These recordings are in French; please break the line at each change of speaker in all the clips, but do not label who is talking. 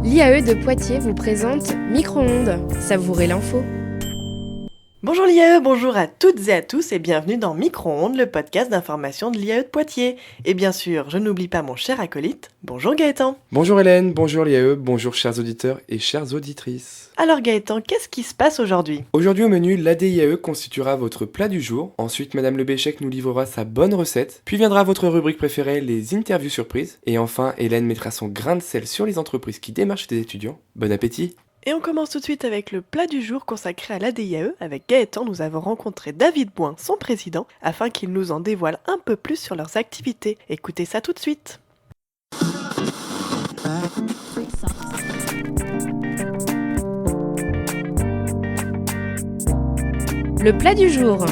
L'IAE de Poitiers vous présente Micro-ondes, savourez l'info.
Bonjour l'IAE, bonjour à toutes et à tous et bienvenue dans Micro-ondes, le podcast d'information de l'IAE de Poitiers. Et bien sûr, je n'oublie pas mon cher acolyte. Bonjour Gaëtan.
Bonjour Hélène, bonjour l'IAE, bonjour chers auditeurs et chères auditrices.
Alors Gaëtan, qu'est-ce qui se passe aujourd'hui ?
Aujourd'hui au menu, l'ADIAE constituera votre plat du jour. Ensuite, Madame Le Béchec nous livrera sa bonne recette. Puis viendra votre rubrique préférée, les interviews surprises. Et enfin, Hélène mettra son grain de sel sur les entreprises qui démarchent des étudiants. Bon appétit!
Et on commence tout de suite avec le plat du jour consacré à l'ADIAE. Avec Gaëtan, nous avons rencontré David Bouin, son président, afin qu'il nous en dévoile un peu plus sur leurs activités. Écoutez ça tout de suite.
Le plat du jour.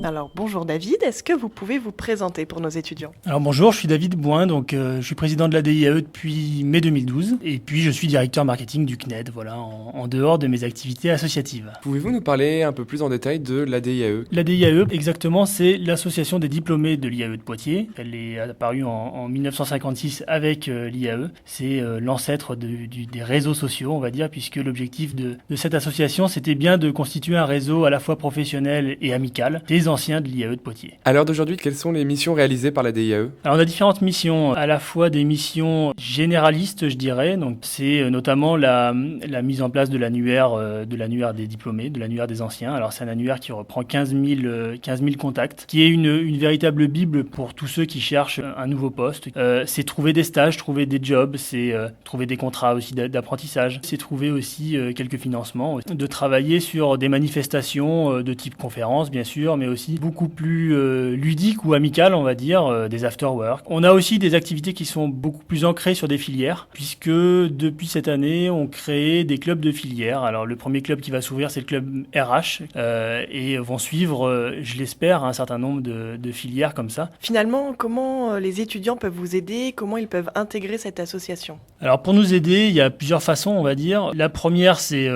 Alors bonjour David, est-ce que vous pouvez vous présenter pour nos étudiants ?
Alors bonjour, je suis David Bouin, je suis président de l'ADIAE depuis mai 2012 et puis je suis directeur marketing du CNED, en dehors de mes activités associatives.
Pouvez-vous nous parler un peu plus en détail de l'ADIAE ?
L'ADIAE, exactement, c'est l'association des diplômés de l'IAE de Poitiers. Elle est apparue en 1956 avec l'IAE. C'est l'ancêtre des réseaux sociaux, on va dire, puisque l'objectif de cette association, c'était bien de constituer un réseau à la fois professionnel et amical des anciens de l'IAE de Poitiers.
À l'heure d'aujourd'hui, quelles sont les missions réalisées par l'ADIAE ?
Alors on a différentes missions, à la fois des missions généralistes, je dirais. Donc c'est notamment la mise en place de l'annuaire des diplômés, de l'annuaire des anciens. Alors c'est un annuaire qui reprend 15 000 contacts, qui est une véritable bible pour tous ceux qui cherchent un nouveau poste. C'est trouver des stages, trouver des jobs, c'est trouver des contrats aussi d'apprentissage. C'est trouver aussi quelques financements, de travailler sur des manifestations de type conférence, bien sûr, mais aussi beaucoup plus ludiques ou amicales, on va dire, des after-work. On a aussi des activités qui sont beaucoup plus ancrées sur des filières, puisque depuis cette année, on crée des clubs de filières. Alors le premier club qui va s'ouvrir, c'est le club RH, et vont suivre, je l'espère, un certain nombre de filières comme ça.
Finalement, comment les étudiants peuvent vous aider ? Comment ils peuvent intégrer cette association ?
Alors pour nous aider, il y a plusieurs façons, on va dire. La première, c'est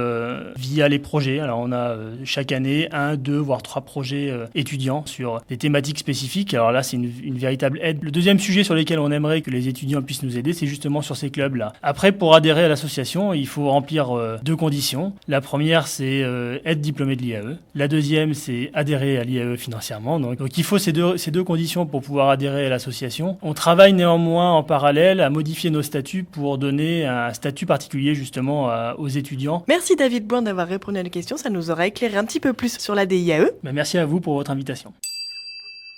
via les projets. Alors on a chaque année 1, 2, voire 3 projets étudiants sur des thématiques spécifiques. Alors là, c'est une véritable aide. Le deuxième sujet sur lequel on aimerait que les étudiants puissent nous aider, c'est justement sur ces clubs-là. Après, pour adhérer à l'association, il faut remplir 2 conditions. La première, c'est être diplômé de l'IAE. La deuxième, c'est adhérer à l'IAE financièrement. Donc il faut ces deux conditions pour pouvoir adhérer à l'association. On travaille néanmoins en parallèle à modifier nos statuts pour donner un statut particulier justement aux étudiants.
Merci David Bouin d'avoir répondu à nos questions, ça nous aura éclairé un petit peu plus sur l'ADIAE.
Merci à vous pour votre invitation.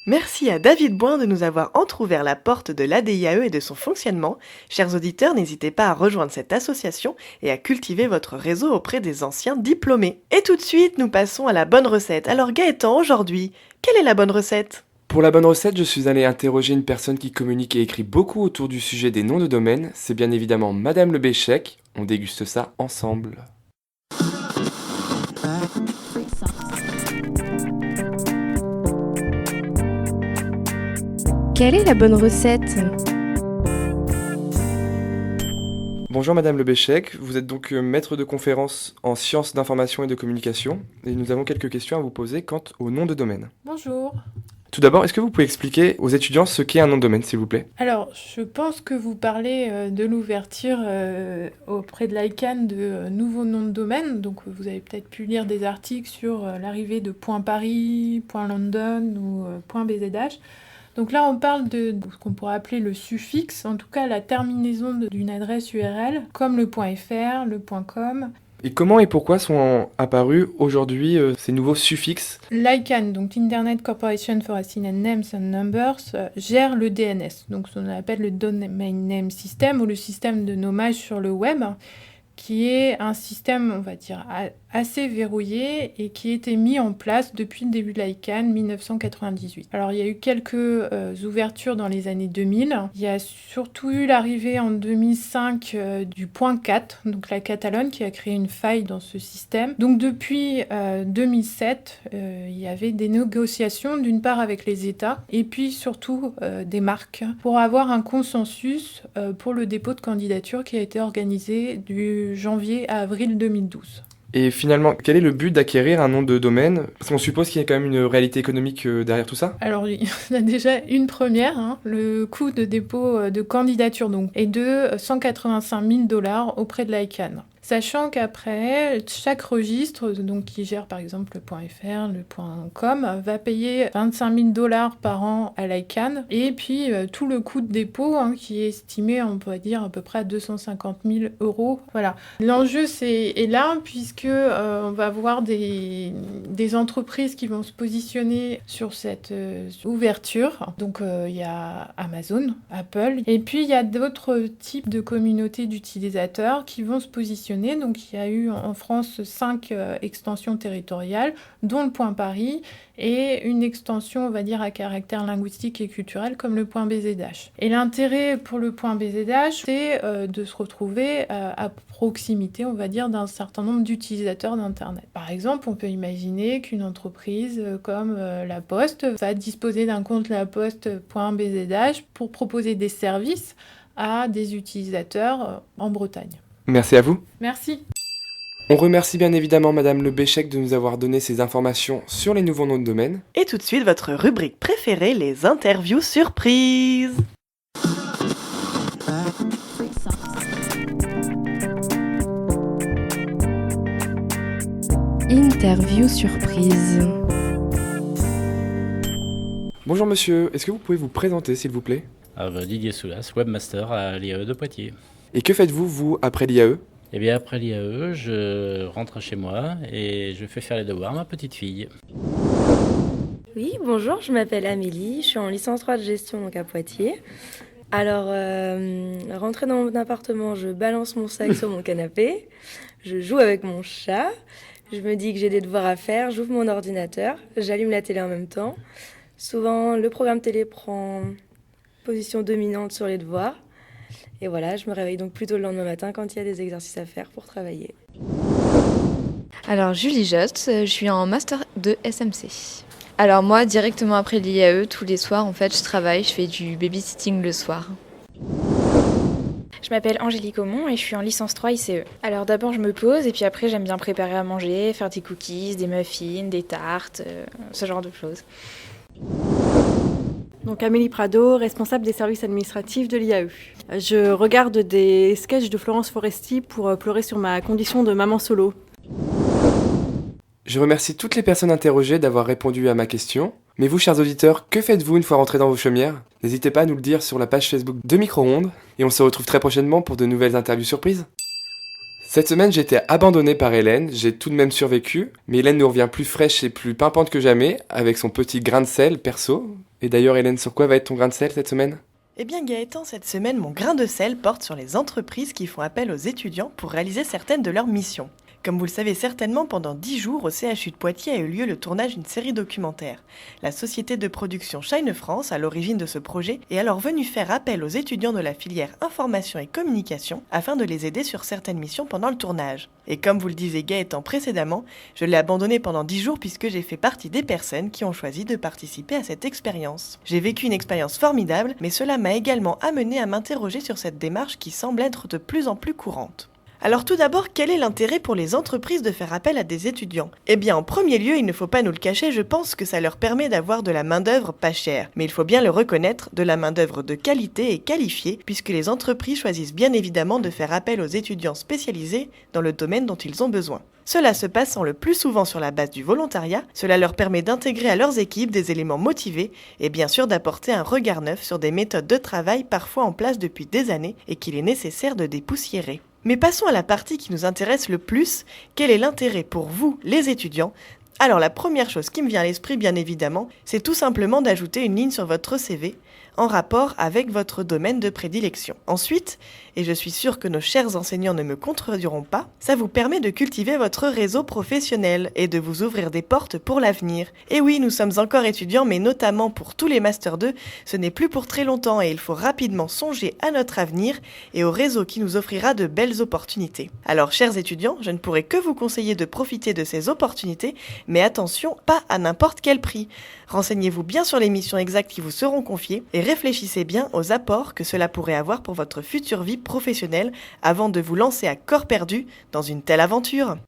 Merci à David Bouin de nous avoir entrouvert la porte de l'ADIAE et de son fonctionnement. Chers auditeurs, n'hésitez pas à rejoindre cette association et à cultiver votre réseau auprès des anciens diplômés. Et tout de suite, nous passons à la bonne recette. Alors Gaëtan, aujourd'hui, quelle est la bonne recette ?
Pour la bonne recette, je suis allé interroger une personne qui communique et écrit beaucoup autour du sujet des noms de domaine. C'est bien évidemment Madame Le Béchec. On déguste ça ensemble.
Quelle est la bonne recette ?
Bonjour Madame Le Béchec, vous êtes donc maître de conférence en sciences d'information et de communication. Et nous avons quelques questions à vous poser quant au nom de domaine.
Bonjour.
Tout d'abord, est-ce que vous pouvez expliquer aux étudiants ce qu'est un nom de domaine, s'il vous plaît ?
Alors, je pense que vous parlez de l'ouverture auprès de l'ICANN de nouveaux noms de domaine. Donc, vous avez peut-être pu lire des articles sur l'arrivée de .Paris, .London ou .BZH. Donc là, on parle de ce qu'on pourrait appeler le suffixe, en tout cas la terminaison d'une adresse URL, comme le .fr, le .com.
Et comment et pourquoi sont apparus aujourd'hui ces nouveaux suffixes ?
L'ICANN, donc Internet Corporation for Assigned Names and Numbers, gère le DNS, donc ce qu'on appelle le Domain Name System ou le système de nommage sur le web, qui est un système, on va dire, assez verrouillé et qui a été mis en place depuis le début de l'ICANN 1998. Alors il y a eu quelques ouvertures dans les années 2000. Il y a surtout eu l'arrivée en 2005 du .cat, donc la Catalogne qui a créé une faille dans ce système. Donc depuis 2007, il y avait des négociations d'une part avec les États et puis surtout des marques pour avoir un consensus pour le dépôt de candidature qui a été organisé du janvier à avril 2012.
Et finalement, quel est le but d'acquérir un nom de domaine? Parce qu'on suppose qu'il y a quand même une réalité économique derrière tout ça.
Alors, il y en a déjà une première. Le coût de dépôt de candidature donc, est de 185 000 $ auprès de l'ICANN. Sachant qu'après, chaque registre, donc qui gère par exemple le .fr, le .com, va payer 25 000 $ par an à l'ICANN. Et puis tout le coût de dépôt, qui est estimé, on pourrait dire, à peu près à 250 000 €. Voilà. L'enjeu est là, puisque on va avoir des entreprises qui vont se positionner sur cette ouverture. Donc il y a Amazon, Apple, et puis il y a d'autres types de communautés d'utilisateurs qui vont se positionner. Donc il y a eu en France 5 extensions territoriales, dont le Point Paris, et une extension, on va dire, à caractère linguistique et culturel, comme le Point BZH. Et l'intérêt pour le Point BZH, c'est de se retrouver à proximité, on va dire, d'un certain nombre d'utilisateurs d'Internet. Par exemple, on peut imaginer qu'une entreprise comme La Poste va disposer d'un compte laposte.bzh pour proposer des services à des utilisateurs en Bretagne.
Merci à vous.
Merci.
On remercie bien évidemment Madame Le Béchec de nous avoir donné ces informations sur les nouveaux noms de domaine.
Et tout de suite, votre rubrique préférée, les interviews surprises.
Interview surprise.
Bonjour monsieur, est-ce que vous pouvez vous présenter s'il vous plaît?
Didier Soulas, webmaster à l'IAE de Poitiers.
Et que faites-vous, vous, après l'IAE?
Eh bien, après l'IAE, je rentre chez moi et je fais faire les devoirs à ma petite fille.
Oui, bonjour, je m'appelle Amélie, je suis en licence 3 de gestion donc à Poitiers. Alors, rentrée dans mon appartement, je balance mon sac sur mon canapé, je joue avec mon chat, je me dis que j'ai des devoirs à faire, j'ouvre mon ordinateur, j'allume la télé en même temps. Souvent, le programme télé prend position dominante sur les devoirs. Et voilà, je me réveille donc plutôt le lendemain matin quand il y a des exercices à faire pour travailler.
Alors Julie Jotte, je suis en master de SMC. Alors moi, directement après l'IAE, tous les soirs, en fait, je travaille, je fais du babysitting le soir.
Je m'appelle Angélique Aumont et je suis en licence 3 ICE. Alors d'abord je me pose et puis après j'aime bien préparer à manger, faire des cookies, des muffins, des tartes, ce genre de choses.
Donc Amélie Prado, responsable des services administratifs de l'IAE. Je regarde des sketchs de Florence Foresti pour pleurer sur ma condition de maman solo.
Je remercie toutes les personnes interrogées d'avoir répondu à ma question. Mais vous, chers auditeurs, que faites-vous une fois rentrés dans vos chaumières? N'hésitez pas à nous le dire sur la page Facebook de Micro-ondes. Et on se retrouve très prochainement pour de nouvelles interviews surprises. Cette semaine, j'ai été abandonné par Hélène, j'ai tout de même survécu, mais Hélène nous revient plus fraîche et plus pimpante que jamais, avec son petit grain de sel perso. Et d'ailleurs, Hélène, sur quoi va être ton grain de sel cette semaine?
Eh bien Gaëtan, cette semaine, mon grain de sel porte sur les entreprises qui font appel aux étudiants pour réaliser certaines de leurs missions. Comme vous le savez certainement, pendant 10 jours, au CHU de Poitiers a eu lieu le tournage d'une série documentaire. La société de production Shine France, à l'origine de ce projet, est alors venue faire appel aux étudiants de la filière information et communication afin de les aider sur certaines missions pendant le tournage. Et comme vous le disait Gaëtan précédemment, je l'ai abandonné pendant 10 jours puisque j'ai fait partie des personnes qui ont choisi de participer à cette expérience. J'ai vécu une expérience formidable, mais cela m'a également amené à m'interroger sur cette démarche qui semble être de plus en plus courante. Alors tout d'abord, quel est l'intérêt pour les entreprises de faire appel à des étudiants? Eh bien en premier lieu, il ne faut pas nous le cacher, je pense que ça leur permet d'avoir de la main-d'œuvre pas chère. Mais il faut bien le reconnaître, de la main-d'œuvre de qualité et qualifiée, puisque les entreprises choisissent bien évidemment de faire appel aux étudiants spécialisés dans le domaine dont ils ont besoin. Cela se passant le plus souvent sur la base du volontariat, cela leur permet d'intégrer à leurs équipes des éléments motivés et bien sûr d'apporter un regard neuf sur des méthodes de travail parfois en place depuis des années et qu'il est nécessaire de dépoussiérer. Mais passons à la partie qui nous intéresse le plus, quel est l'intérêt pour vous, les étudiants? Alors la première chose qui me vient à l'esprit bien évidemment, c'est tout simplement d'ajouter une ligne sur votre CV en rapport avec votre domaine de prédilection. Ensuite, et je suis sûre que nos chers enseignants ne me contrediront pas, ça vous permet de cultiver votre réseau professionnel et de vous ouvrir des portes pour l'avenir. Et oui, nous sommes encore étudiants, mais notamment pour tous les Master 2, ce n'est plus pour très longtemps et il faut rapidement songer à notre avenir et au réseau qui nous offrira de belles opportunités. Alors, chers étudiants, je ne pourrais que vous conseiller de profiter de ces opportunités, mais attention, pas à n'importe quel prix. Renseignez-vous bien sur les missions exactes qui vous seront confiées et réfléchissez bien aux apports que cela pourrait avoir pour votre future vie professionnelle avant de vous lancer à corps perdu dans une telle aventure.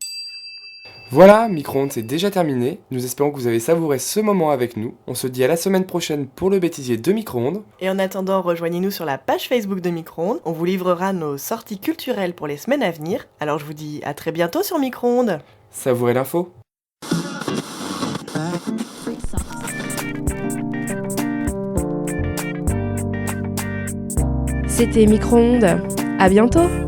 Voilà, Micro-ondes, c'est déjà terminé. Nous espérons que vous avez savouré ce moment avec nous. On se dit à la semaine prochaine pour le bêtisier de Micro-ondes.
Et en attendant, rejoignez-nous sur la page Facebook de Micro-ondes. On vous livrera nos sorties culturelles pour les semaines à venir. Alors je vous dis à très bientôt sur Micro-ondes.
Savourez l'info.
C'était Micro-ondes. À bientôt!